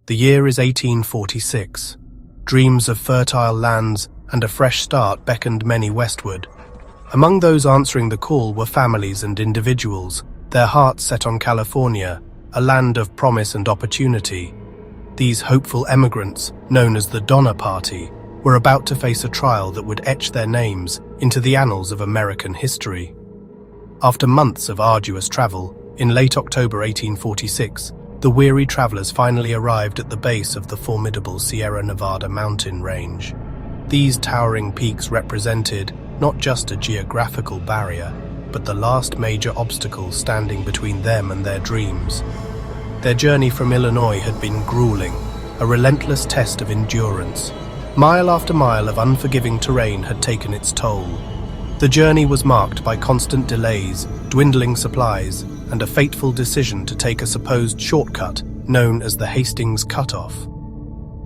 The year is 1846. Dreams of fertile lands and a fresh start beckoned many westward. Among those answering the call were families and individuals, their hearts set on California, a land of promise and opportunity. These hopeful emigrants, known as the Donner Party, were about to face a trial that would etch their names into the annals of American history. After months of arduous travel, in late October 1846, the weary travelers finally arrived at the base of the formidable Sierra Nevada mountain range. These towering peaks represented not just a geographical barrier, but the last major obstacle standing between them and their dreams. Their journey from Illinois had been grueling, a relentless test of endurance. Mile after mile of unforgiving terrain had taken its toll. The journey was marked by constant delays, dwindling supplies, and a fateful decision to take a supposed shortcut known as the Hastings Cutoff.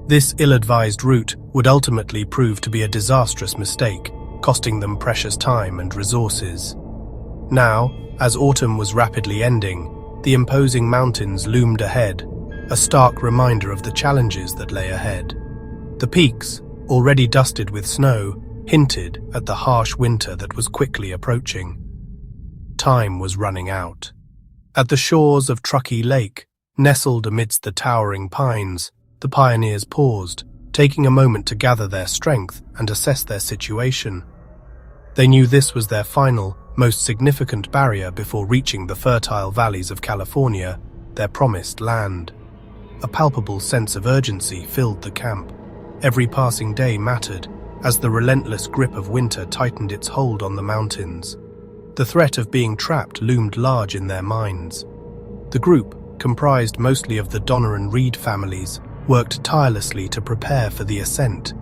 This ill-advised route would ultimately prove to be a disastrous mistake, costing them precious time and resources. Now, as autumn was rapidly ending, the imposing mountains loomed ahead, a stark reminder of the challenges that lay ahead. The peaks, already dusted with snow, hinted at the harsh winter that was quickly approaching. Time was running out. At the shores of Truckee Lake, nestled amidst the towering pines, the pioneers paused, taking a moment to gather their strength and assess their situation. They knew this was their final, most significant barrier before reaching the fertile valleys of California, their promised land. A palpable sense of urgency filled the camp. Every passing day mattered, as the relentless grip of winter tightened its hold on the mountains. The threat of being trapped loomed large in their minds. The group, comprised mostly of the Donner and Reed families, worked tirelessly to prepare for the ascent.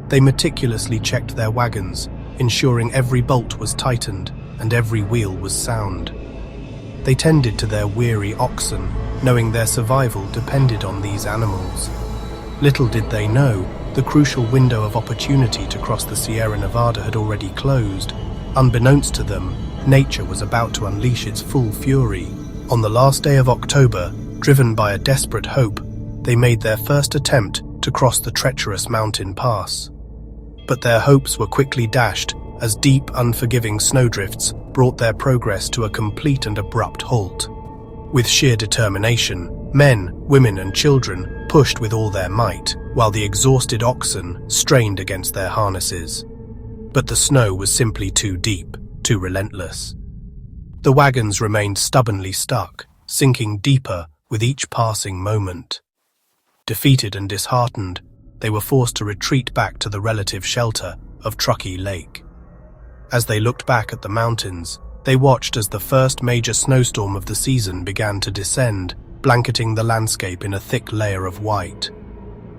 They meticulously checked their wagons, ensuring every bolt was tightened and every wheel was sound. They tended to their weary oxen, knowing their survival depended on these animals. Little did they know, the crucial window of opportunity to cross the Sierra Nevada had already closed. Unbeknownst to them, nature was about to unleash its full fury. On the last day of October, driven by a desperate hope, they made their first attempt to cross the treacherous mountain pass. But their hopes were quickly dashed as deep, unforgiving snowdrifts brought their progress to a complete and abrupt halt. With sheer determination, men, women, and children pushed with all their might, while the exhausted oxen strained against their harnesses. But the snow was simply too deep, too relentless. The wagons remained stubbornly stuck, sinking deeper with each passing moment. Defeated and disheartened, they were forced to retreat back to the relative shelter of Truckee Lake. As they looked back at the mountains, they watched as the first major snowstorm of the season began to descend, blanketing the landscape in a thick layer of white.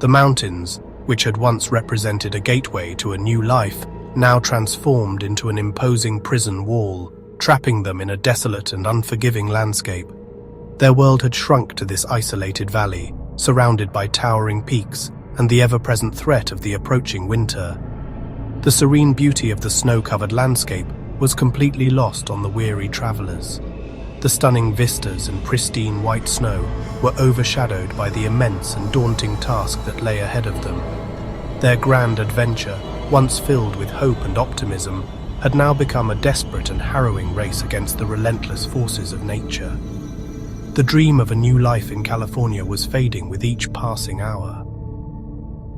The mountains, which had once represented a gateway to a new life, now transformed into an imposing prison wall, trapping them in a desolate and unforgiving landscape. Their world had shrunk to this isolated valley, surrounded by towering peaks and the ever-present threat of the approaching winter. The serene beauty of the snow-covered landscape was completely lost on the weary travelers. The stunning vistas and pristine white snow were overshadowed by the immense and daunting task that lay ahead of them. Their grand adventure, once filled with hope and optimism, had now become a desperate and harrowing race against the relentless forces of nature. The dream of a new life in California was fading with each passing hour.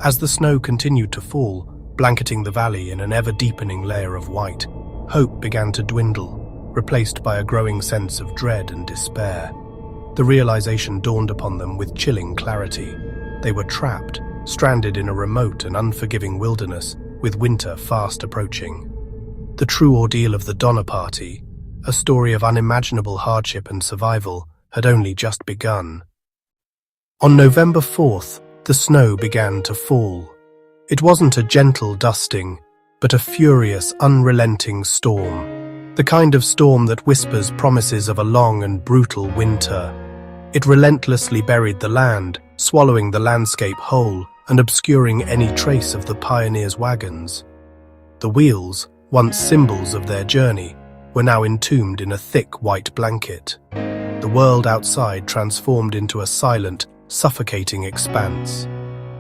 As the snow continued to fall, blanketing the valley in an ever-deepening layer of white, hope began to dwindle, replaced by a growing sense of dread and despair. The realization dawned upon them with chilling clarity. They were trapped, stranded in a remote and unforgiving wilderness, with winter fast approaching. The true ordeal of the Donner Party, a story of unimaginable hardship and survival, had only just begun. On November 4th, the snow began to fall. It wasn't a gentle dusting, but a furious, unrelenting storm. The kind of storm that whispers promises of a long and brutal winter. It relentlessly buried the land, swallowing the landscape whole and obscuring any trace of the pioneers' wagons. The wheels, once symbols of their journey, were now entombed in a thick white blanket. The world outside transformed into a silent, suffocating expanse.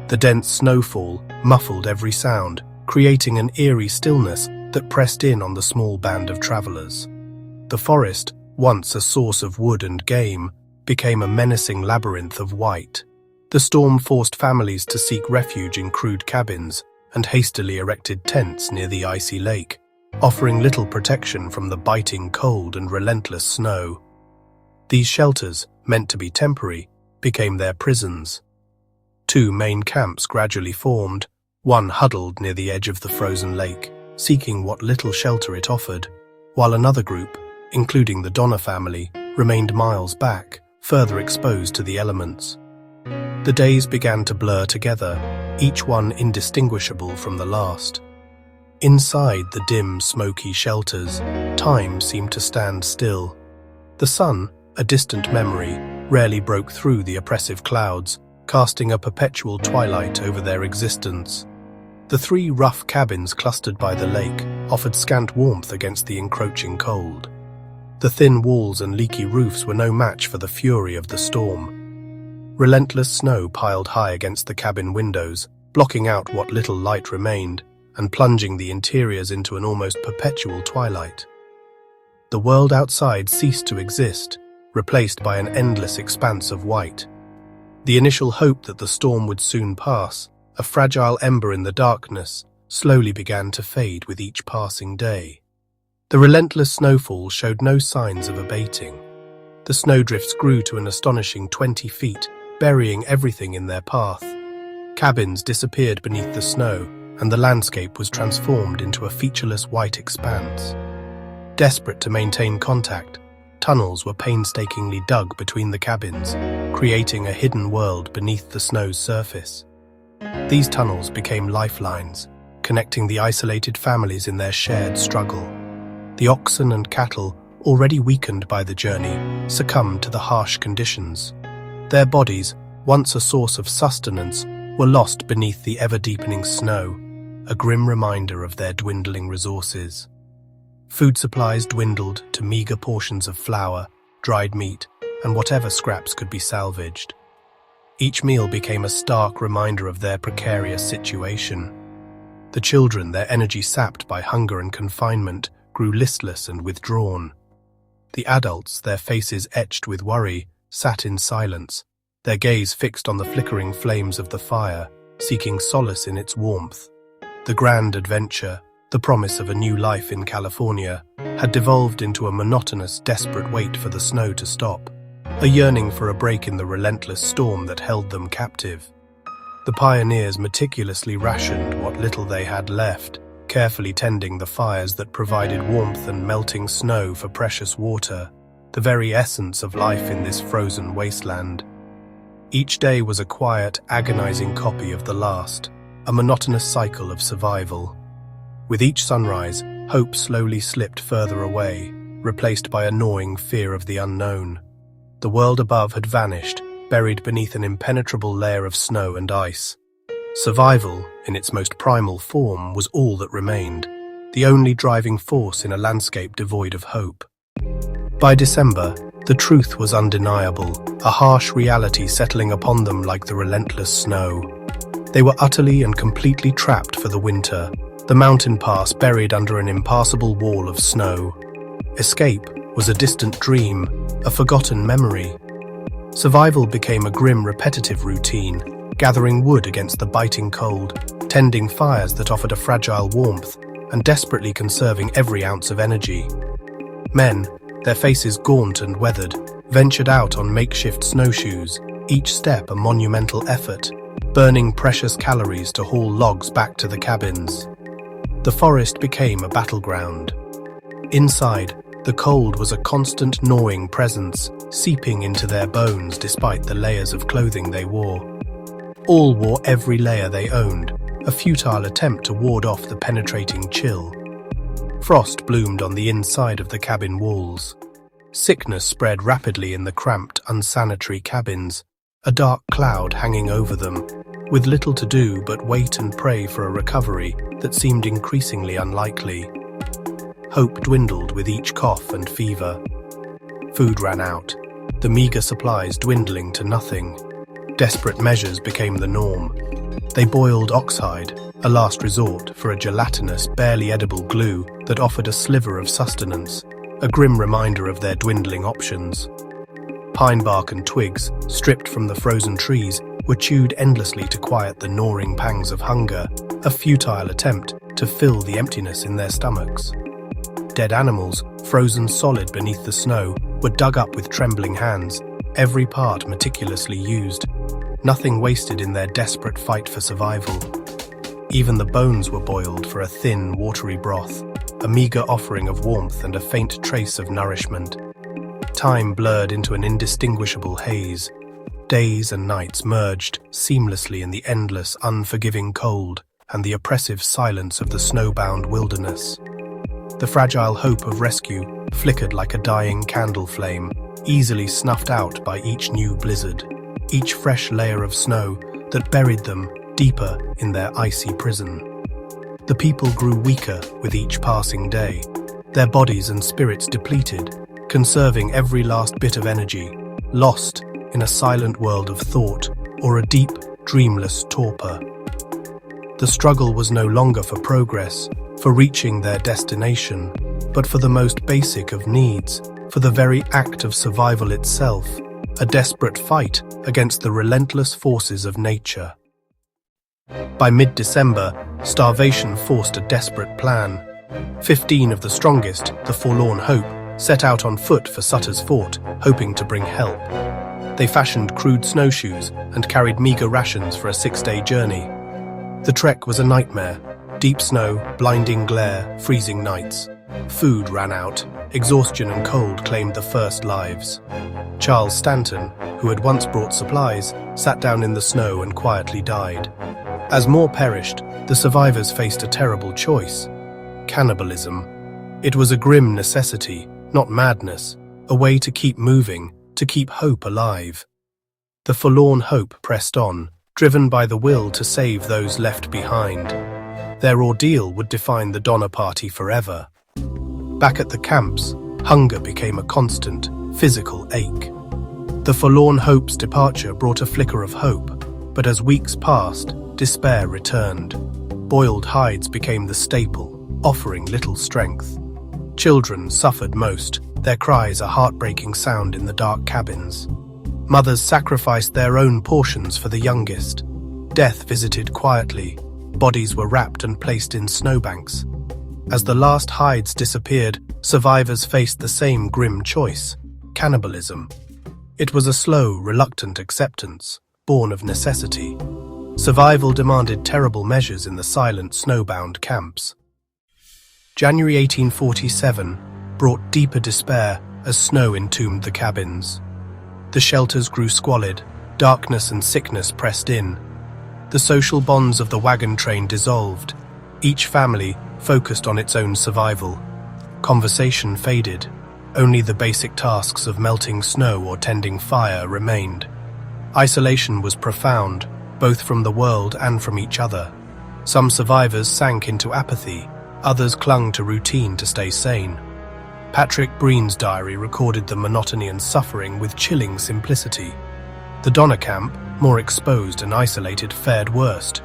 The dense snowfall muffled every sound, creating an eerie stillness that pressed in on the small band of travelers. The forest, once a source of wood and game, became a menacing labyrinth of white. The storm forced families to seek refuge in crude cabins and hastily erected tents near the icy lake, offering little protection from the biting cold and relentless snow. These shelters, meant to be temporary, became their prisons. Two main camps gradually formed, one huddled near the edge of the frozen lake, seeking what little shelter it offered, while another group, including the Donner family, remained miles back, further exposed to the elements. The days began to blur together, each one indistinguishable from the last. Inside the dim, smoky shelters, time seemed to stand still. The sun, a distant memory, rarely broke through the oppressive clouds, casting a perpetual twilight over their existence. The three rough cabins clustered by the lake offered scant warmth against the encroaching cold. The thin walls and leaky roofs were no match for the fury of the storm. Relentless snow piled high against the cabin windows, blocking out what little light remained and plunging the interiors into an almost perpetual twilight. The world outside ceased to exist, replaced by an endless expanse of white. The initial hope that the storm would soon pass, a fragile ember in the darkness, slowly began to fade with each passing day. The relentless snowfall showed no signs of abating. The snowdrifts grew to an astonishing 20 feet, burying everything in their path. Cabins disappeared beneath the snow, and the landscape was transformed into a featureless white expanse. Desperate to maintain contact, tunnels were painstakingly dug between the cabins, creating a hidden world beneath the snow's surface. These tunnels became lifelines, connecting the isolated families in their shared struggle. The oxen and cattle, already weakened by the journey, succumbed to the harsh conditions. Their bodies, once a source of sustenance, were lost beneath the ever-deepening snow, a grim reminder of their dwindling resources. Food supplies dwindled to meager portions of flour, dried meat, and whatever scraps could be salvaged. Each meal became a stark reminder of their precarious situation. The children, their energy sapped by hunger and confinement, grew listless and withdrawn. The adults, their faces etched with worry, sat in silence, their gaze fixed on the flickering flames of the fire, seeking solace in its warmth. The grand adventure, the promise of a new life in California, had devolved into a monotonous, desperate wait for the snow to stop, a yearning for a break in the relentless storm that held them captive. The pioneers meticulously rationed what little they had left, carefully tending the fires that provided warmth and melting snow for precious water, the very essence of life in this frozen wasteland. Each day was a quiet, agonizing copy of the last, a monotonous cycle of survival. With each sunrise, hope slowly slipped further away, replaced by a gnawing fear of the unknown. The world above had vanished, buried beneath an impenetrable layer of snow and ice. Survival, in its most primal form, was all that remained, the only driving force in a landscape devoid of hope. By December, the truth was undeniable, a harsh reality settling upon them like the relentless snow. They were utterly and completely trapped for the winter, the mountain pass buried under an impassable wall of snow. Escape was a distant dream, a forgotten memory. Survival became a grim, repetitive routine, gathering wood against the biting cold, tending fires that offered a fragile warmth, and desperately conserving every ounce of energy. Men, their faces gaunt and weathered, ventured out on makeshift snowshoes, each step a monumental effort, burning precious calories to haul logs back to the cabins. The forest became a battleground. Inside, the cold was a constant gnawing presence, seeping into their bones despite the layers of clothing they wore. All wore every layer they owned, a futile attempt to ward off the penetrating chill. Frost bloomed on the inside of the cabin walls. Sickness spread rapidly in the cramped, unsanitary cabins, a dark cloud hanging over them, with little to do but wait and pray for a recovery that seemed increasingly unlikely. Hope dwindled with each cough and fever. Food ran out, the meager supplies dwindling to nothing. Desperate measures became the norm. They boiled oxhide, a last resort for a gelatinous, barely edible glue that offered a sliver of sustenance, a grim reminder of their dwindling options. Pine bark and twigs, stripped from the frozen trees, were chewed endlessly to quiet the gnawing pangs of hunger, a futile attempt to fill the emptiness in their stomachs. Dead animals, frozen solid beneath the snow, were dug up with trembling hands, every part meticulously used, nothing wasted in their desperate fight for survival. Even the bones were boiled for a thin, watery broth, a meager offering of warmth and a faint trace of nourishment. Time blurred into an indistinguishable haze. Days and nights merged seamlessly in the endless, unforgiving cold and the oppressive silence of the snowbound wilderness. The fragile hope of rescue flickered like a dying candle flame, easily snuffed out by each new blizzard, each fresh layer of snow that buried them deeper in their icy prison. The people grew weaker with each passing day, their bodies and spirits depleted, conserving every last bit of energy, lost in a silent world of thought or a deep, dreamless torpor. The struggle was no longer for progress, for reaching their destination, but for the most basic of needs, for the very act of survival itself, a desperate fight against the relentless forces of nature. By mid-December, starvation forced a desperate plan. 15 of the strongest, the Forlorn Hope, set out on foot for Sutter's Fort, hoping to bring help. They fashioned crude snowshoes and carried meager rations for a 6-day journey. The trek was a nightmare. Deep snow, blinding glare, freezing nights. Food ran out. Exhaustion and cold claimed the first lives. Charles Stanton, who had once brought supplies, sat down in the snow and quietly died. As more perished, the survivors faced a terrible choice: cannibalism. It was a grim necessity, not madness, a way to keep moving, to keep hope alive. The Forlorn Hope pressed on, driven by the will to save those left behind. Their ordeal would define the Donner Party forever. Back at the camps, hunger became a constant, physical ache. The Forlorn Hope's departure brought a flicker of hope, but as weeks passed, despair returned. Boiled hides became the staple, offering little strength. Children suffered most, their cries a heartbreaking sound in the dark cabins. Mothers sacrificed their own portions for the youngest. Death visited quietly. Bodies were wrapped and placed in snowbanks. As the last hides disappeared, survivors faced the same grim choice: cannibalism. It was a slow, reluctant acceptance, born of necessity. Survival demanded terrible measures in the silent, snowbound camps. January 1847 brought deeper despair as snow entombed the cabins. The shelters grew squalid, darkness and sickness pressed in. The social bonds of the wagon train dissolved, each family focused on its own survival. Conversation faded, only the basic tasks of melting snow or tending fire remained. Isolation was profound, both from the world and from each other. Some survivors sank into apathy, others clung to routine to stay sane. Patrick Breen's diary recorded the monotony and suffering with chilling simplicity. The Donner camp, more exposed and isolated, fared worst.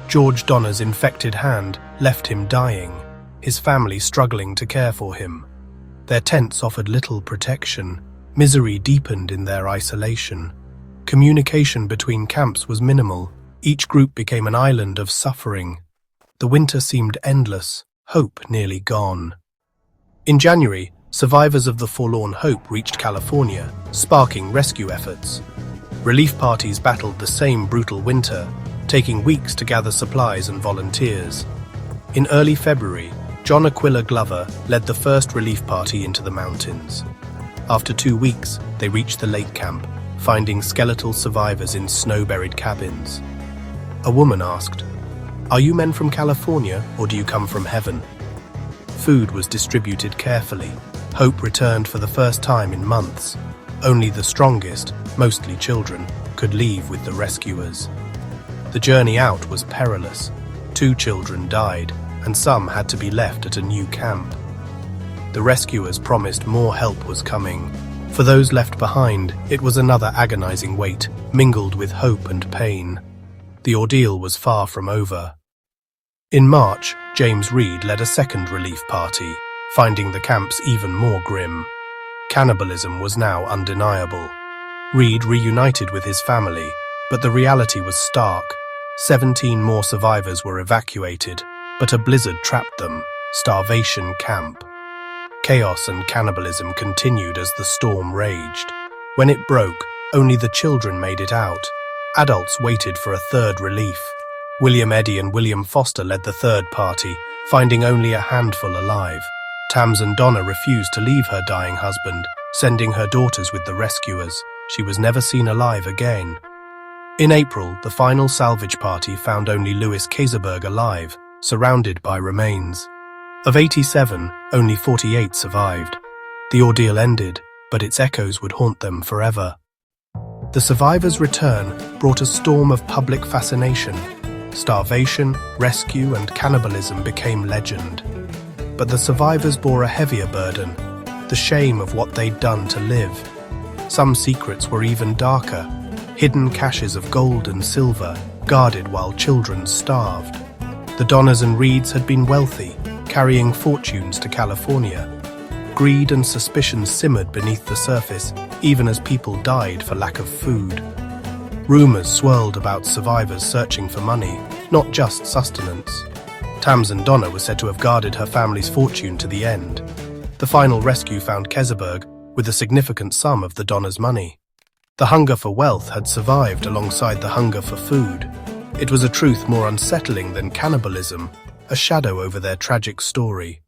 George Donner's infected hand left him dying, his family struggling to care for him. Their tents offered little protection. Misery deepened in their isolation. Communication between camps was minimal. Each group became an island of suffering. The winter seemed endless, hope nearly gone. In January, survivors of the Forlorn Hope reached California, sparking rescue efforts. Relief parties battled the same brutal winter, taking weeks to gather supplies and volunteers. In early February, John Aquila Glover led the first relief party into the mountains. After 2 weeks, they reached the lake camp, finding skeletal survivors in snow-buried cabins. A woman asked, "Are you men from California, or do you come from heaven?" Food was distributed carefully. Hope returned for the first time in months. Only the strongest, mostly children, could leave with the rescuers. The journey out was perilous. 2 children died, and some had to be left at a new camp. The rescuers promised more help was coming. For those left behind, it was another agonizing weight, mingled with hope and pain. The ordeal was far from over. In March, James Reed led a second relief party, finding the camps even more grim. Cannibalism was now undeniable. Reed reunited with his family, but the reality was stark. 17 more survivors were evacuated, but a blizzard trapped them. Starvation camp. Chaos and cannibalism continued as the storm raged. When it broke, only the children made it out. Adults waited for a third relief. William Eddy and William Foster led the third party, finding only a handful alive. Tamsin Donna refused to leave her dying husband, sending her daughters with the rescuers. She was never seen alive again. In April, the final salvage party found only Louis Kayserberg alive, surrounded by remains. Of 87, only 48 survived. The ordeal ended, but its echoes would haunt them forever. The survivors' return brought a storm of public fascination. Starvation, rescue, and cannibalism became legend. But the survivors bore a heavier burden, the shame of what they'd done to live. Some secrets were even darker, hidden caches of gold and silver, guarded while children starved. The Donners and Reeds had been wealthy, carrying fortunes to California. Greed and suspicion simmered beneath the surface, even as people died for lack of food. Rumors swirled about survivors searching for money, not just sustenance. Tamsin Donna was said to have guarded her family's fortune to the end. The final rescue found Kayserberg with a significant sum of the Donners' money. The hunger for wealth had survived alongside the hunger for food. It was a truth more unsettling than cannibalism, a shadow over their tragic story.